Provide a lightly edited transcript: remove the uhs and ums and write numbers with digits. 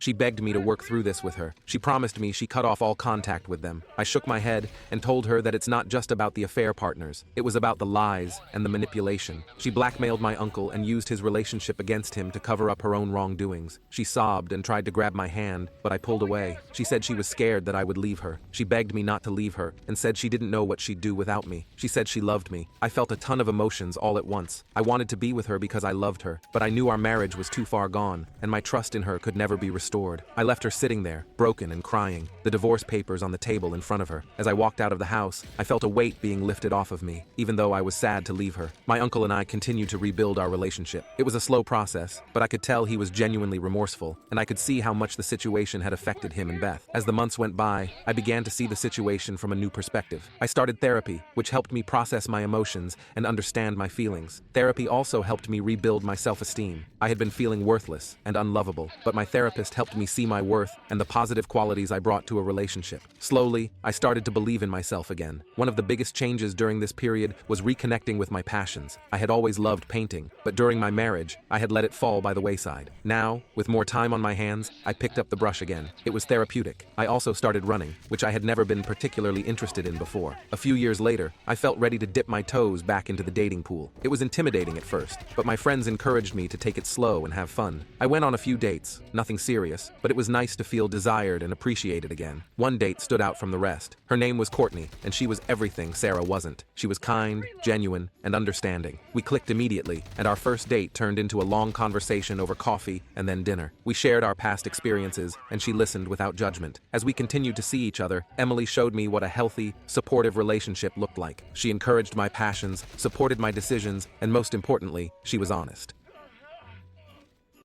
She begged me to work through this with her. She promised me she cut off all contact with them. I shook my head and told her that it's not just about the affair partners. It was about the lies and the manipulation. She blackmailed my uncle and used his relationship against him to cover up her own wrongdoings. She sobbed and tried to grab my hand, but I pulled away. She said she was scared that I would leave her. She begged me not to leave her and said she didn't know what she'd do without me. She said she loved me. I felt a ton of emotions all at once. I wanted to be with her because I loved her, but I knew our marriage was too far gone, and my trust in her could never be restored. I left her sitting there, broken and crying, the divorce papers on the table in front of her. As I walked out of the house, I felt a weight being lifted off of me, even though I was sad to leave her. My uncle and I continued to rebuild our relationship. It was a slow process, but I could tell he was genuinely remorseful, and I could see how much the situation had affected him and Beth. As the months went by, I began to see the situation from a new perspective. I started therapy, which helped me process my emotions and understand my feelings. Therapy also helped me rebuild my self-esteem. I had been feeling worthless and unlovable, but my therapist helped me see my worth and the positive qualities I brought to a relationship. Slowly, I started to believe in myself again. One of the biggest changes during this period was reconnecting with my passions. I had always loved painting, but during my marriage, I had let it fall by the wayside. Now, with more time on my hands, I picked up the brush again. It was therapeutic. I also started running, which I had never been particularly interested in before. A few years later, I felt ready to dip my toes back into the dating pool. It was intimidating at first, but my friends encouraged me to take it slow and have fun. I went on a few dates, nothing serious, but it was nice to feel desired and appreciated again. One date stood out from the rest. Her name was Courtney, and she was everything Sarah wasn't. She was kind, genuine, and understanding. We clicked immediately, and our first date turned into a long conversation over coffee and then dinner. We shared our past experiences, and she listened without judgment. As we continued to see each other, Emily showed me what a healthy, supportive relationship looked like. She encouraged my passions, supported my decisions, and most importantly, she was honest.